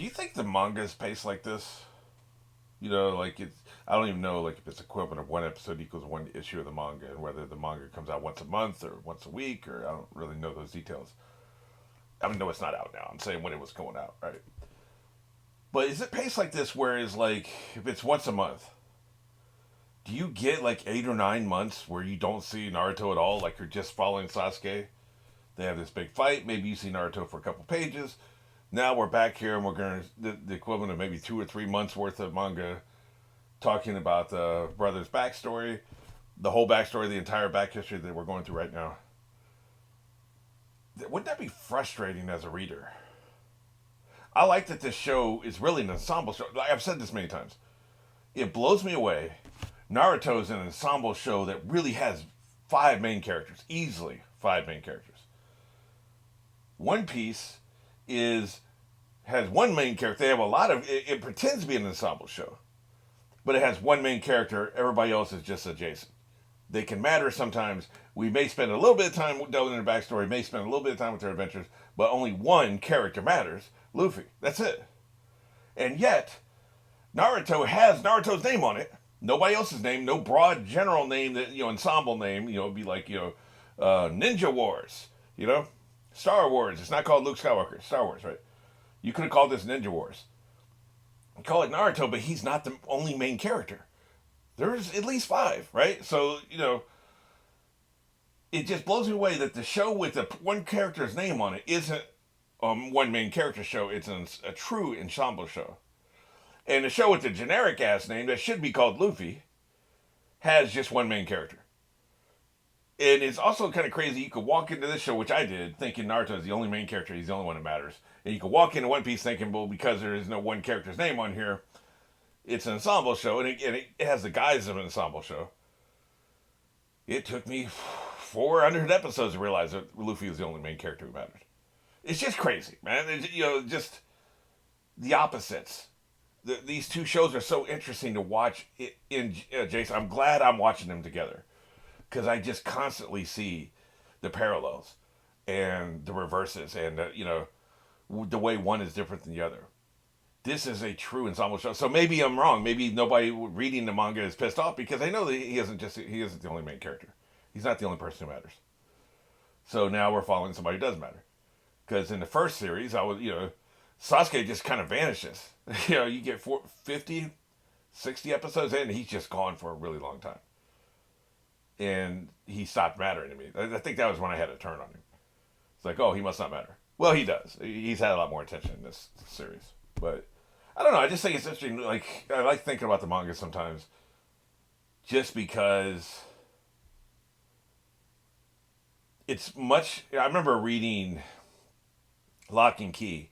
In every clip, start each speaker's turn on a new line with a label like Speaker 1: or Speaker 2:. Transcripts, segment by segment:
Speaker 1: you think the manga is paced like this? You know, like it's. I don't even know like if it's equivalent of one episode equals one issue of the manga, and whether the manga comes out once a month or once a week, or I don't really know those details. I mean, no, it's not out now. I'm saying when it was going out, right? But is it paced like this, whereas like if it's once a month, do you get like 8 or 9 months where you don't see Naruto at all? Like you're just following Sasuke. They have this big fight. Maybe you see Naruto for a couple pages. Now we're back here and we're going to the equivalent of maybe 2 or 3 months worth of manga talking about the brother's backstory, the whole backstory, the entire back history that we're going through right now. Wouldn't that be frustrating as a reader? I like that this show is really an ensemble show. Like I've said this many times. It blows me away. Naruto is an ensemble show that really has 5 main characters, easily 5 main characters. One Piece is has one main character. They have a lot of it pretends to be an ensemble show, but it has one main character. Everybody else is just adjacent. They can matter sometimes. We may spend a little bit of time delving into their backstory, may spend a little bit of time with their adventures, but only one character matters, Luffy. That's it. And yet, Naruto has Naruto's name on it. Nobody else's name, no broad general name that, ensemble name, it'd be like, Ninja Wars, Star Wars. It's not called Luke Skywalker, Star Wars, right? You could have called this Ninja Wars. Call it Naruto, but he's not the only main character. There's at least 5, right? So, it just blows me away that the show with the one character's name on it isn't one main character show. It's a true ensemble show. And the show with the generic ass name that should be called Luffy has just one main character. And it's also kind of crazy. You could walk into this show, which I did, thinking Naruto is the only main character. He's the only one that matters. And you could walk into One Piece thinking, well, because there is no one character's name on here, it's an ensemble show. And it has the guise of an ensemble show. It took me 400 episodes to realize that Luffy was the only main character who mattered. It's just crazy, man. It's, just the opposites. These two shows are so interesting to watch in Jason. I'm glad I'm watching them together. Because I just constantly see the parallels and the reverses and, the way one is different than the other. This is a true ensemble show. So maybe I'm wrong. Maybe nobody reading the manga is pissed off because they know that he isn't the only main character. He's not the only person who matters. So now we're following somebody who does matter. Because in the first series, Sasuke just kind of vanishes. You get 50, 60 episodes in and he's just gone for a really long time. And he stopped mattering to me. I think that was when I had a turn on him. It's like, oh, he must not matter. Well, he does. He's had a lot more attention in this series. But I don't know. I just think it's interesting. Like, I like thinking about the manga sometimes just because it's much. I remember reading Lock and Key,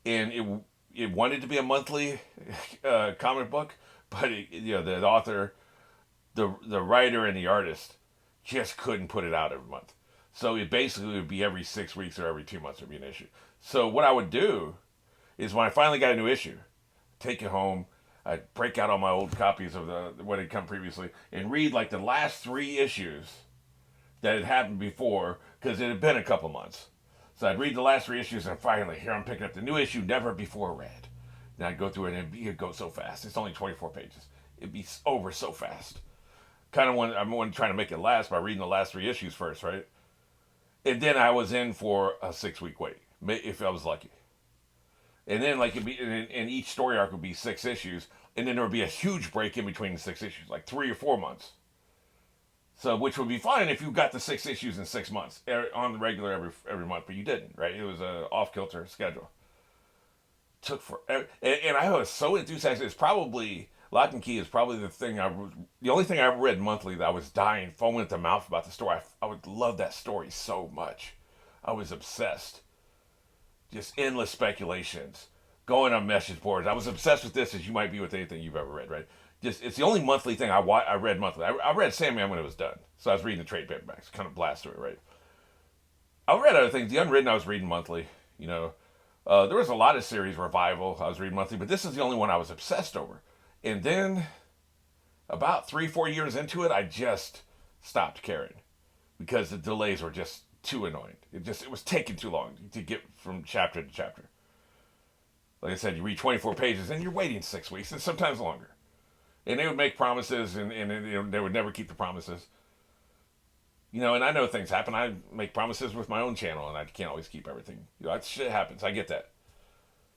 Speaker 1: and it wanted to be a monthly comic book, but the author, the writer and the artist just couldn't put it out every month. So it basically would be every 6 weeks or every 2 months would be an issue. So what I would do is when I finally got a new issue, take it home, I'd break out all my old copies of what had come previously and read like the last 3 issues that had happened before because it had been a couple months. So I'd read the last 3 issues and finally here I'm picking up the new issue never before read. And I'd go through it and it'd go so fast. It's only 24 pages. It'd be over so fast. I'm trying to make it last by reading the last 3 issues first, right? And then I was in for a 6-week wait, if I was lucky. And then and each story arc would be 6 issues, and then there would be a huge break in between the 6 issues, like 3 or 4 months. So, which would be fine if you got the 6 issues in 6 months on the regular every month, but you didn't, right? It was a off kilter schedule. Took forever, and I was so enthusiastic. It's probably Lock and Key is probably the only thing I ever read monthly that I was dying, foaming at the mouth about the story. I would love that story so much. I was obsessed. Just endless speculations, going on message boards. I was obsessed with this as you might be with anything you've ever read, right? Just it's the only monthly thing I read monthly. I read Sandman when it was done, so I was reading the trade paperbacks, kind of blast through it, right? I read other things. The Unwritten I was reading monthly. There was a lot of series revival I was reading monthly, but this is the only one I was obsessed over. And then, about 3-4 years into it, I just stopped caring because the delays were just too annoying. It was taking too long to get from chapter to chapter. Like I said, you read 24 pages and you're waiting 6 weeks and sometimes longer. And they would make promises and they would never keep the promises. And I know things happen. I make promises with my own channel and I can't always keep everything. That shit happens. I get that.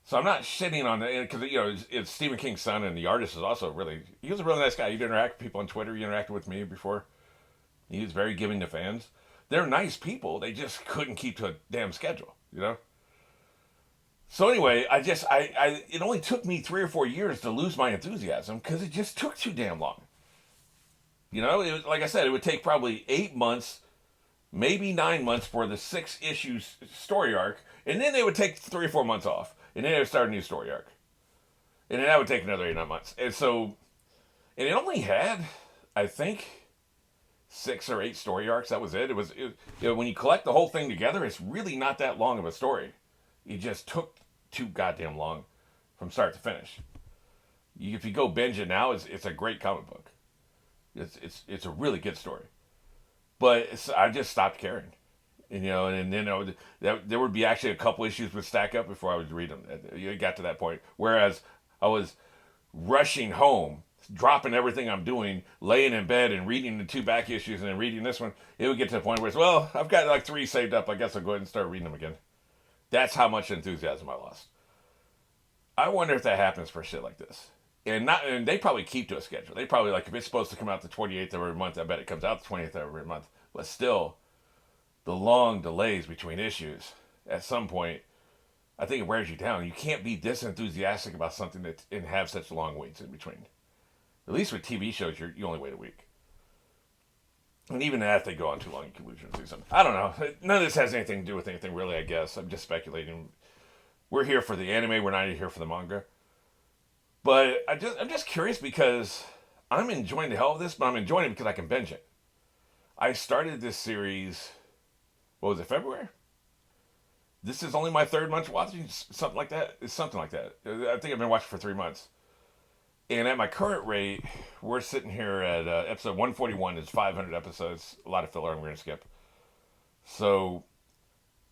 Speaker 1: So I'm not shitting on it because it's Stephen King's son, and the artist is also he was a really nice guy. He'd interact with people on Twitter. He interacted with me before. He was very giving to fans. They're nice people. They just couldn't keep to a damn schedule. So anyway, it only took me 3 or 4 years to lose my enthusiasm because it just took too damn long. It was, like I said, it would take probably 8 months, maybe 9 months for the 6 issues story arc, and then they would take 3 or 4 months off, and then they would start a new story arc, and then that would take another 8 or 9 months, and it only had, I think, 6 or 8 story arcs. That was it. When you collect the whole thing together, it's really not that long of a story. It just took too goddamn long from start to finish. If you go binge it now, it's a great comic book. It's a really good story, but I just stopped caring, and then there would be actually a couple issues would stack up before I would read them. It got to that point, whereas I was rushing home, dropping everything I'm doing, laying in bed and reading the 2 back issues and then reading this one. It would get to the point where it's, well, I've got like 3 saved up. I guess I'll go ahead and start reading them again. That's how much enthusiasm I lost. I wonder if that happens for shit like this. And they probably keep to a schedule. They probably, like, if it's supposed to come out the 28th of every month, I bet it comes out the 20th of every month. But still, the long delays between issues, at some point, I think it wears you down. You can't be this enthusiastic about something and have such long waits in between. At least with TV shows, you only wait a week. And even that, if they go on too long, you can lose your enthusiasm. I don't know. None of this has anything to do with anything, really, I guess. I'm just speculating. We're here for the anime. We're not here for the manga. But I'm just curious because I'm enjoying the hell of this, but I'm enjoying it because I can binge it. I started this series, what was it, February? This is only my 3rd month watching, something like that. It's something like that. I think I've been watching for 3 months. And at my current rate, we're sitting here at episode 141. It's 500 episodes. A lot of filler I'm going to skip. So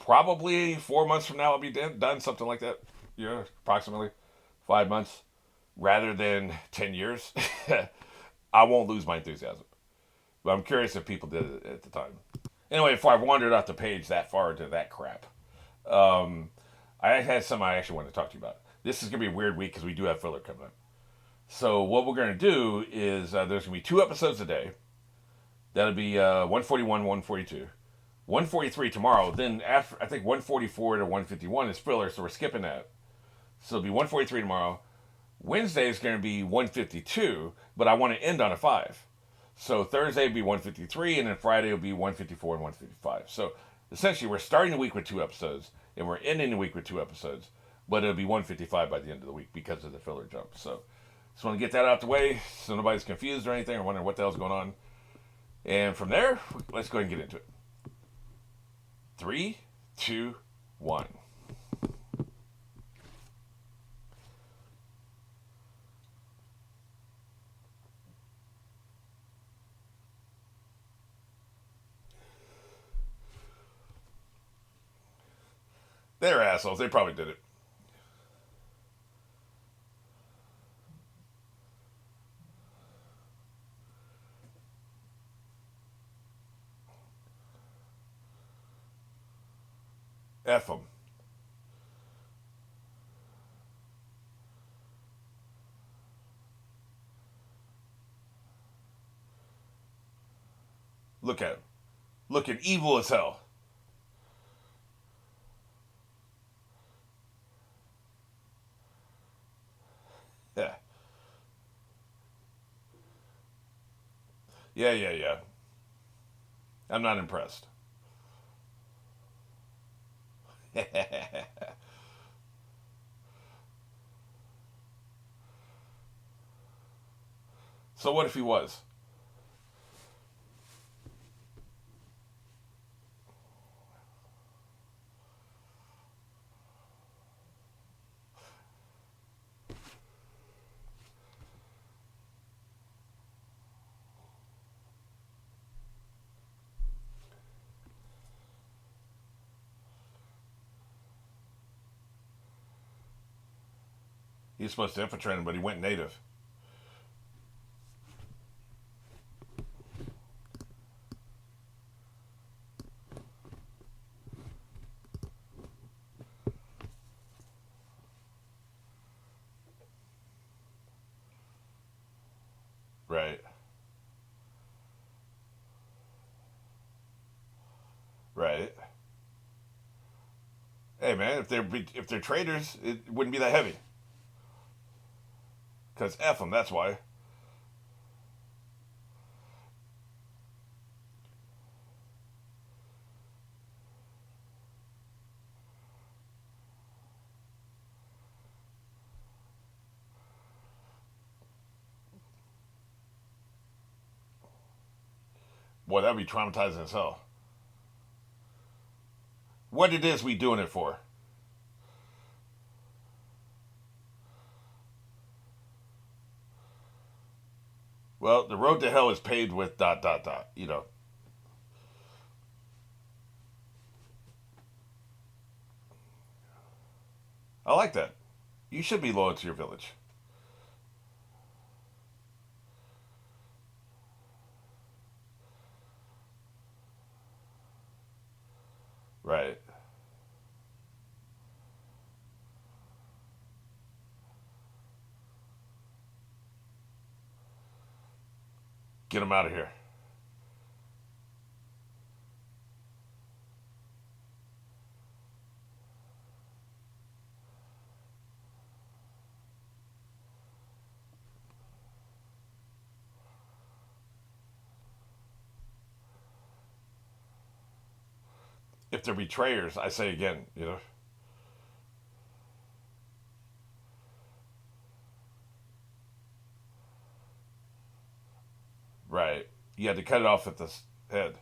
Speaker 1: probably 4 months from now I'll be done, something like that. Approximately 5 months. Rather than 10 years, I won't lose my enthusiasm. But I'm curious if people did it at the time. Anyway, before I wandered off the page that far into that crap, I had something I actually wanted to talk to you about. This is going to be a weird week because we do have filler coming up. So what we're going to do is there's going to be 2 episodes a day. That'll be 141, 142. 143 tomorrow. Then after, I think 144 to 151 is filler, so we're skipping that. So it'll be 143 tomorrow. Wednesday is going to be 152, but I want to end on a 5. So Thursday will be 153, and then Friday will be 154 and 155. So essentially, we're starting the week with 2 episodes, and we're ending the week with 2 episodes, but it'll be 155 by the end of the week because of the filler jump. So just want to get that out the way so nobody's confused or anything or wondering what the hell's going on. And from there, let's go ahead and get into it. 3, 2, 1. They're assholes. They probably did it. F them. Look at him. Looking evil as hell. Yeah. Yeah. I'm not impressed. So what if he was? He's supposed to infiltrate him, but he went native. Right. Right. Hey man, if they're traitors, it wouldn't be that heavy. Cause F them. That's why. Boy, that'd be traumatizing as hell. What it is we doing it for? Well, the road to hell is paved with dot dot dot. I like that. You should be loyal to your village. Right. Get them out of here. If they're betrayers, I say again. Right. You had to cut it off at the head.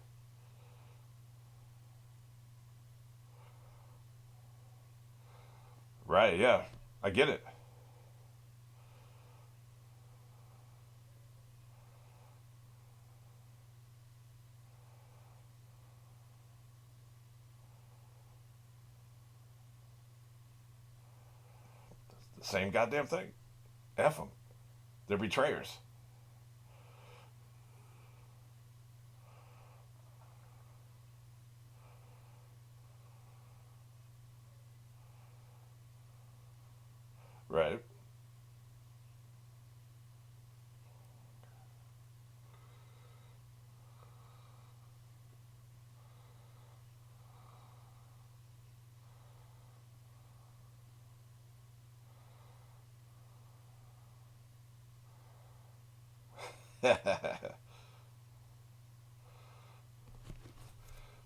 Speaker 1: Right, yeah. I get it. The same goddamn thing. F them. They're betrayers. Right.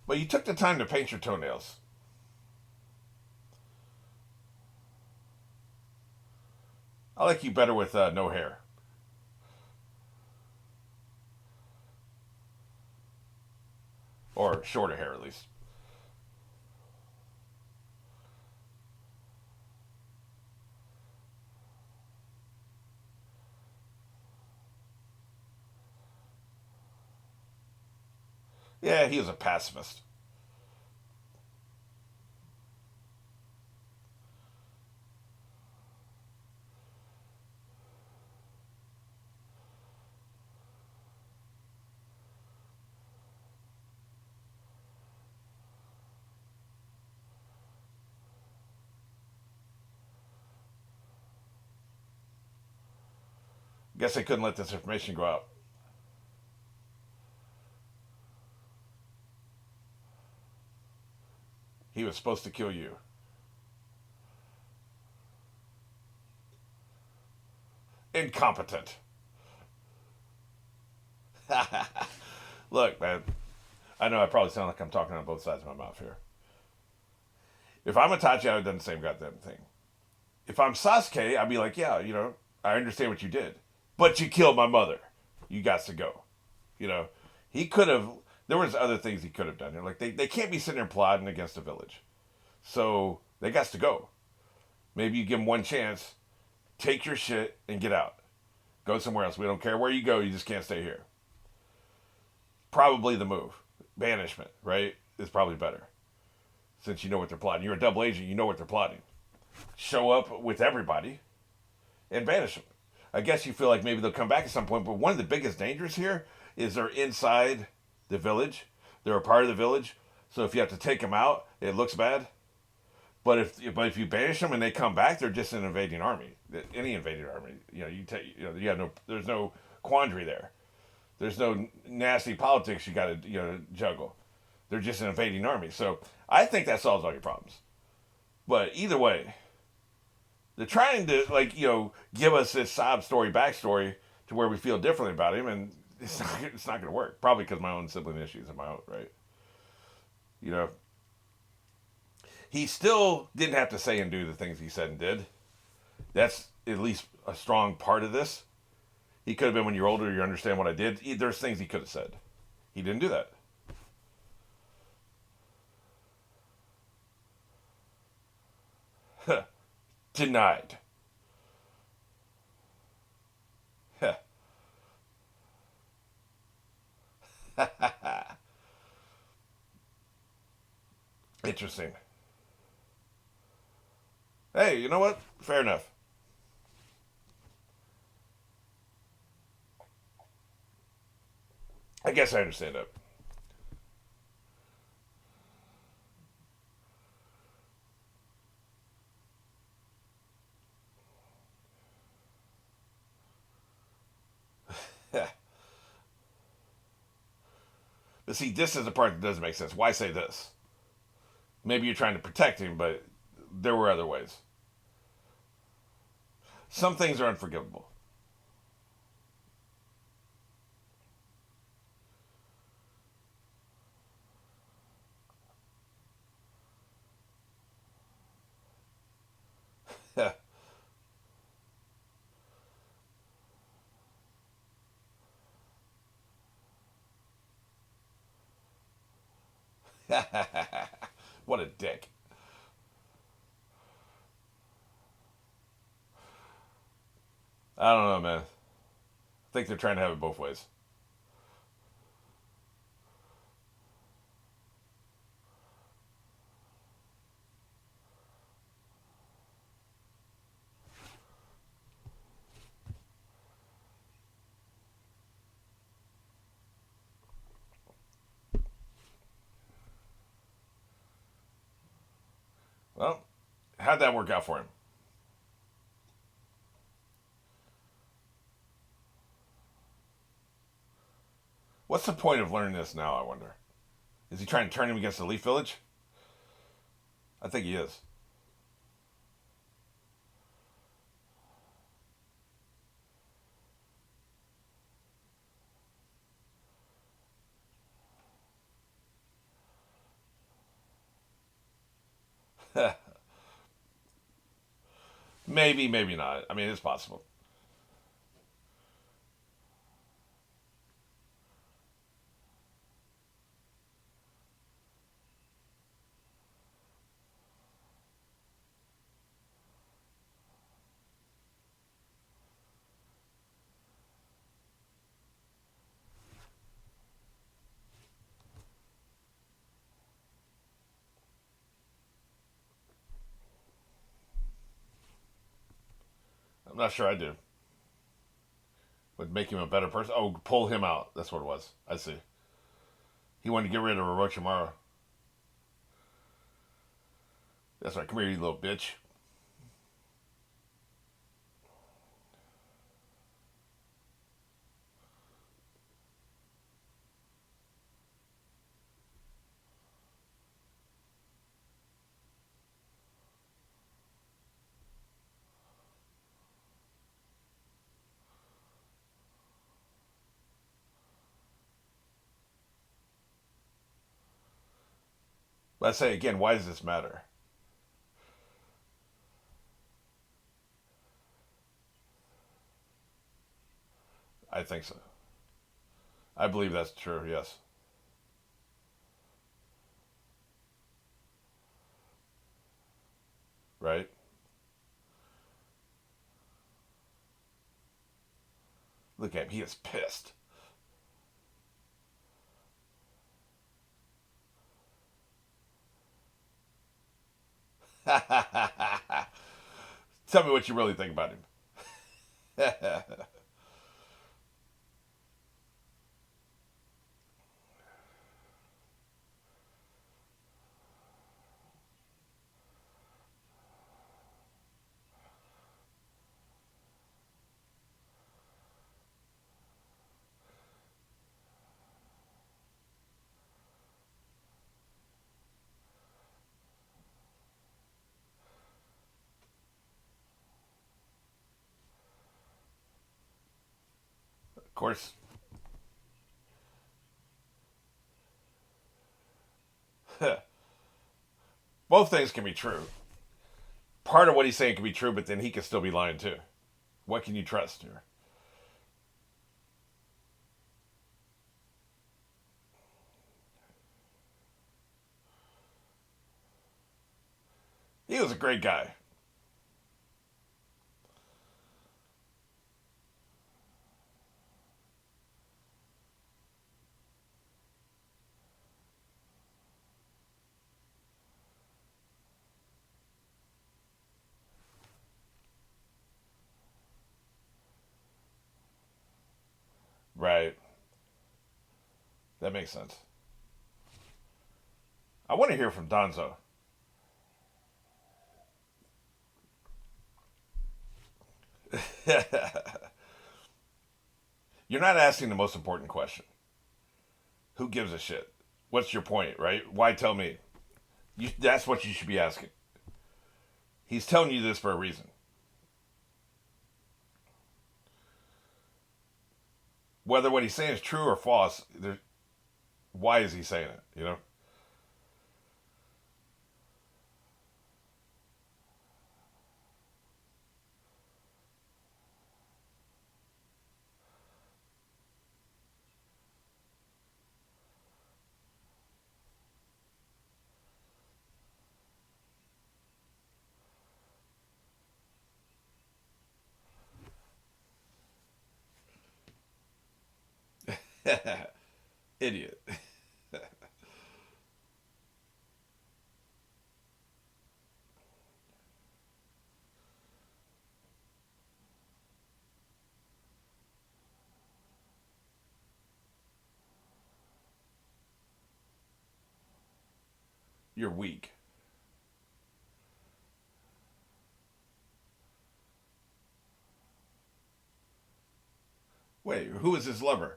Speaker 1: But you took the time to paint your toenails. I like you better with no hair. Or shorter hair, at least. Yeah, he was a pacifist. Guess they couldn't let this information go out. He was supposed to kill you. Incompetent. Look, man. I know I probably sound like I'm talking on both sides of my mouth here. If I'm Itachi, I would have done the same goddamn thing. If I'm Sasuke, I'd be like, yeah, I understand what you did, but you killed my mother. You got to go. You know, he could have. There was other things he could have done. Like they can't be sitting there plotting against the village, so they got to go. Maybe you give them one chance, take your shit and get out. Go somewhere else. We don't care where you go. You just can't stay here. Probably the move. Banishment, right? Is probably better since you know what they're plotting. You're a double agent. You know what they're plotting. Show up with everybody. and banish them. I guess you feel like maybe they'll come back at some point, but one of the biggest dangers here is they're inside the village. They're a part of the village, so if you have to take them out, it looks bad. But if you banish them and they come back, they're just an invading army. Any invading army, you have no, there's no quandary there. There's no nasty politics you got to juggle. They're just an invading army. So I think that solves all your problems. But either way, they're trying to give us this sob story backstory to where we feel differently about him, and it's not going to work. Probably because my own sibling issues and my own right. You know, he still didn't have to say and do the things he said and did. That's at least a strong part of this. He could have been, when you're older, you understand what I did. There's things he could have said. He didn't do that. Denied. Interesting. Hey, you know what? Fair enough. I guess I understand that. But see, this is the part that doesn't make sense. Why say this? Maybe you're trying to protect him, but there were other ways. Some things are unforgivable. What a dick. I don't know, man. I think they're trying to have it both ways. Well, how'd that work out for him? What's the point of learning this now, I wonder? Is he trying to turn him against the Leaf Village? I think he is. Maybe, maybe not. I mean, it's possible. I'm not sure I do. Would make him a better person. Oh, pull him out. That's what it was. I see. He wanted to get rid of Orochimaru. That's right. Come here, you little bitch. But I say again, why does this matter? I think so. I believe that's true. Yes. Right. Look at him. He is pissed. Tell me what you really think about him. Of course, both things can be true. Part of what he's saying can be true, but then he can still be lying too. What can you trust here? He was a great guy. Right. That makes sense. I want to hear from Donzo. You're not asking the most important question. Who gives a shit? What's your point, right? Why tell me? That's what you should be asking. He's telling you this for a reason. Whether what he's saying is true or false, why is he saying it? You know? Idiot. You're weak. Wait, who is his lover?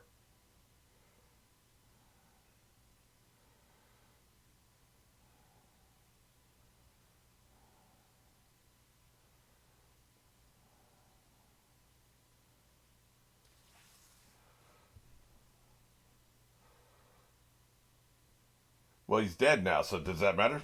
Speaker 1: Well, he's dead now, so does that matter?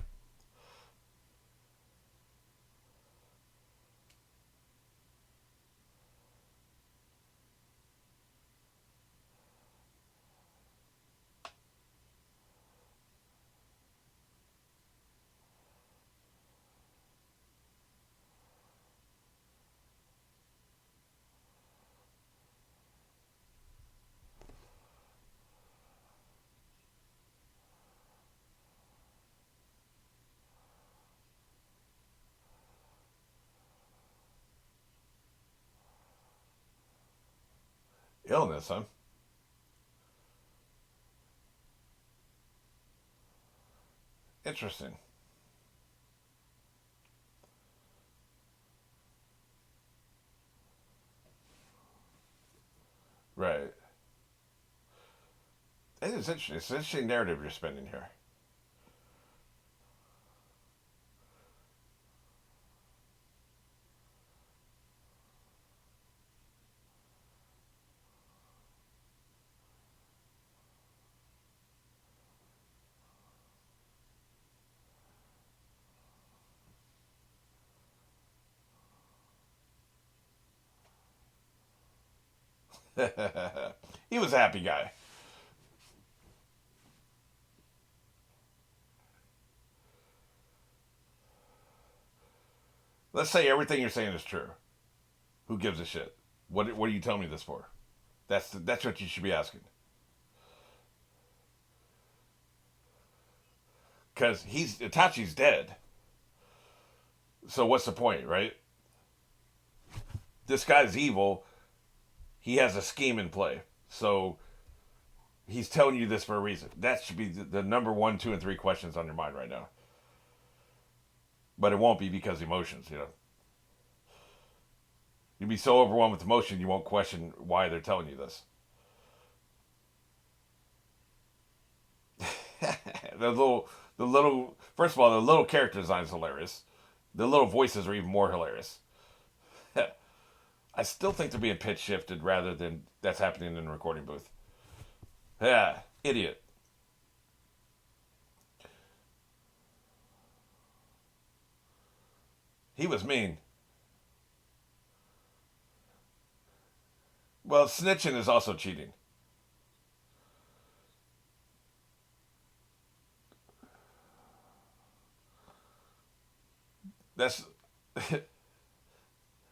Speaker 1: Illness, huh? Interesting. Right. It is interesting. It's an interesting narrative you're spinning here. He was a happy guy. Let's say everything you're saying is true. Who gives a shit? What are you telling me this for? That's what you should be asking. Because he's Itachi's dead. So what's the point, right? This guy's evil. He has a scheme in play. So he's telling you this for a reason. That should be the number one, two, and three questions on your mind right now. But it won't be because emotions, you know. You'll be so overwhelmed with emotion you won't question why they're telling you this. First of all, the little character design is hilarious. The little voices are even more hilarious. I still think they're being pitch shifted rather than that's happening in the recording booth. Yeah, idiot. He was mean. Well, snitching is also cheating. That's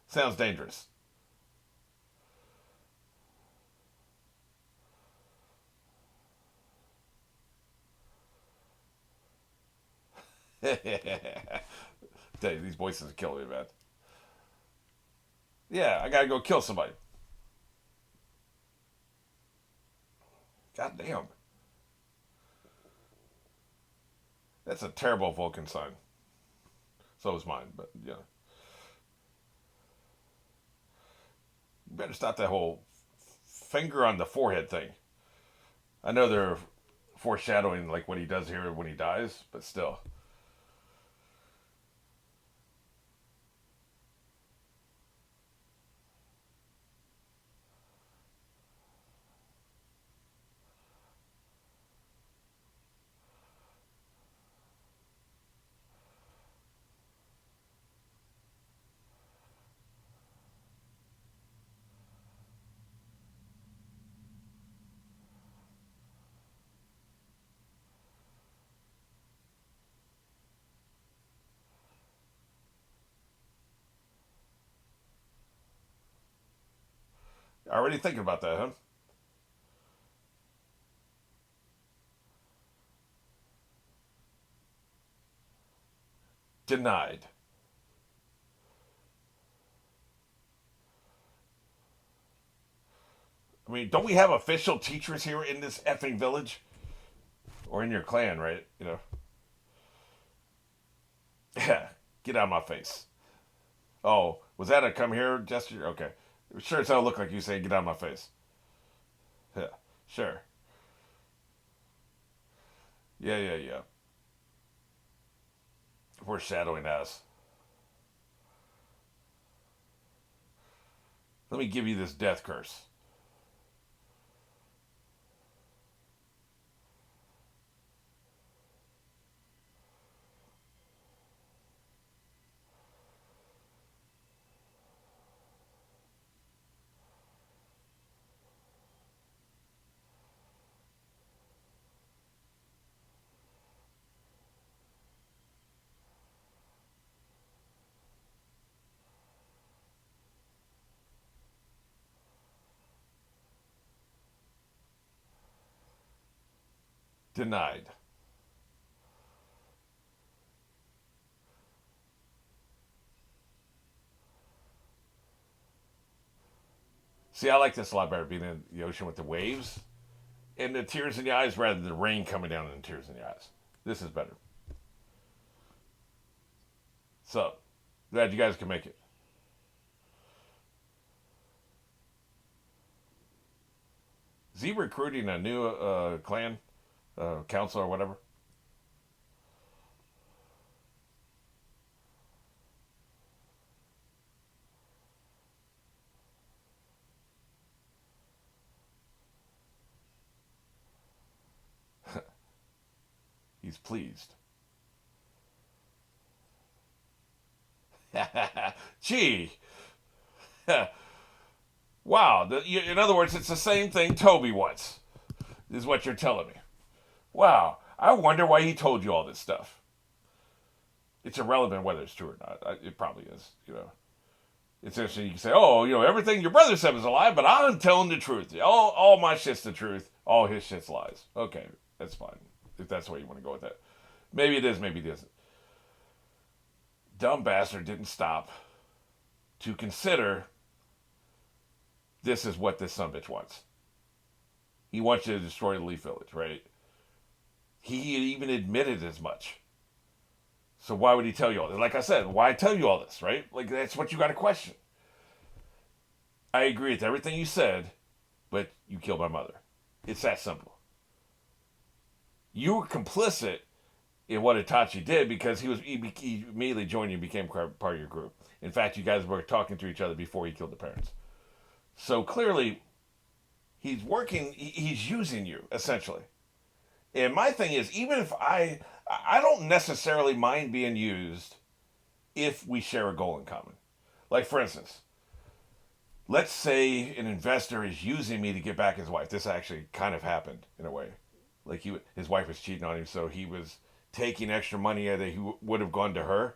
Speaker 1: sounds dangerous. Tell you, these voices are killing me, man. Yeah, I gotta go kill somebody. God damn. That's a terrible Vulcan sign. So is mine, but yeah. You better stop that whole finger on the forehead thing. I know they're foreshadowing like what he does here when he dies, but still. Already thinking about that, huh? Denied. I mean, don't we have official teachers here in this effing village? Or in your clan, right? You know. Yeah. Get out of my face. Oh, was that a come here gesture? Okay. Sure as hell look like you saying get out of my face. Yeah. Sure. Yeah, yeah, yeah. Foreshadowing us. Let me give you this death curse. Denied. See, I like this a lot better being in the ocean with the waves and the tears in the eyes rather than the rain coming down and the tears in the eyes. This is better. So, glad you guys can make it. Is he recruiting a new clan, council or whatever? He's pleased. Gee. Wow. In other words, it's the same thing Toby wants, is what you're telling me. Wow. I wonder why he told you all this stuff. It's irrelevant whether it's true or not. It probably is, you know. It's interesting. You can say, oh, you know, everything your brother said was a lie, but I'm telling the truth. All my shit's the truth. All his shit's lies. Okay, that's fine. If that's the way you want to go with that. Maybe it is, maybe it isn't. Dumb bastard didn't stop to consider this is what this sumbitch wants. He wants you to destroy the Leaf Village, right? He even admitted as much. So why would he tell you all this? Like I said, why tell you all this, right? Like, that's what you got to question. I agree with everything you said, but you killed my mother. It's that simple. You were complicit in what Itachi did because he immediately joined you and became part of your group. In fact, you guys were talking to each other before he killed the parents. So clearly, he's using you, essentially. And my thing is, even if I don't necessarily mind being used if we share a goal in common. Like, for instance, let's say an investor is using me to get back his wife. This actually kind of happened in a way. Like, his wife was cheating on him, so he was taking extra money that he would have gone to her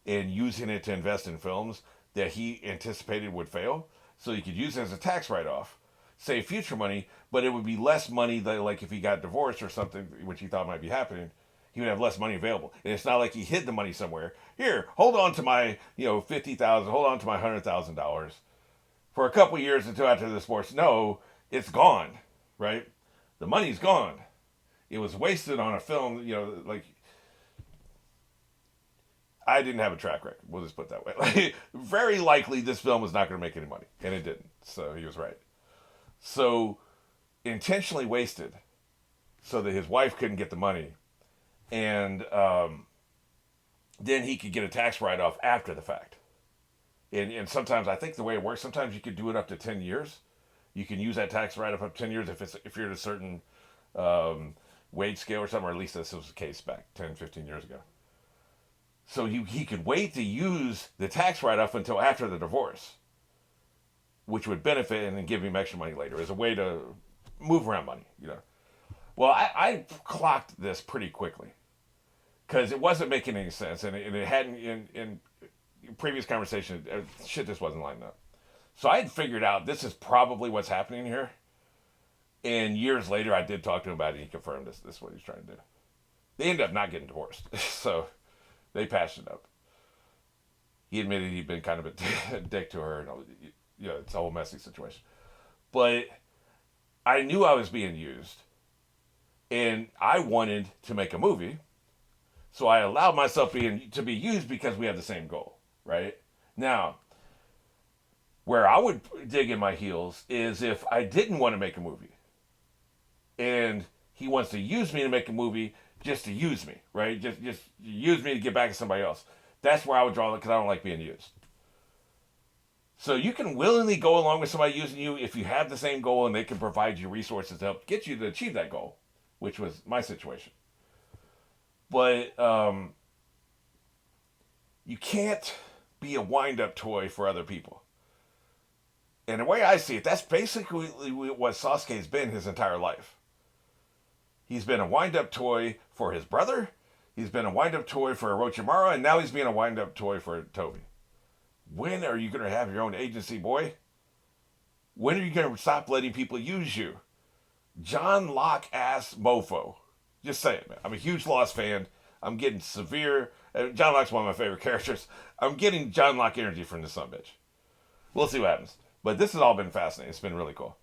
Speaker 1: and using it to invest in films that he anticipated would fail. So he could use it as a tax write-off, save future money, but it would be less money than, like, if he got divorced or something, which he thought might be happening, he would have less money available. And it's not like he hid the money somewhere. Here, hold on to my, $50,000, hold on to my $100,000 for a couple years until after the sports. No, it's gone, right? The money's gone. It was wasted on a film, like, I didn't have a track record. We'll just put it that way. Like, very likely this film was not going to make any money, and it didn't. So he was right. So, intentionally wasted so that his wife couldn't get the money, and then he could get a tax write-off after the fact. And sometimes, I think the way it works, sometimes you could do it up to 10 years. You can use that tax write-off up to 10 years if you're at a certain wage scale or something, or at least this was the case back 10, 15 years ago. So he could wait to use the tax write-off until after the divorce, which would benefit and then give him extra money later as a way to move around money, Well, I clocked this pretty quickly because it wasn't making any sense, and it hadn't, in previous conversation, shit just wasn't lining up. So I had figured out this is probably what's happening here. And years later, I did talk to him about it, and he confirmed this is what he's trying to do. They ended up not getting divorced, so they patched it up. He admitted he'd been kind of a dick to her, and it's a whole messy situation. But I knew I was being used, and I wanted to make a movie, so I allowed myself to be used because we have the same goal, right? Now, where I would dig in my heels is if I didn't want to make a movie, and he wants to use me to make a movie just to use me, right? Just use me to get back at somebody else. That's where I would draw it because I don't like being used. So you can willingly go along with somebody using you if you have the same goal and they can provide you resources to help get you to achieve that goal, which was my situation. But you can't be a wind-up toy for other people. And the way I see it, that's basically what Sasuke's been his entire life. He's been a wind-up toy for his brother, he's been a wind-up toy for Orochimaru, and now he's being a wind-up toy for Toby. When are you going to have your own agency, boy? When are you going to stop letting people use you? John Locke ass mofo. Just say it, man. I'm a huge Lost fan. I'm getting severe. John Locke's one of my favorite characters. I'm getting John Locke energy from this sumbitch. We'll see what happens. But this has all been fascinating. It's been really cool.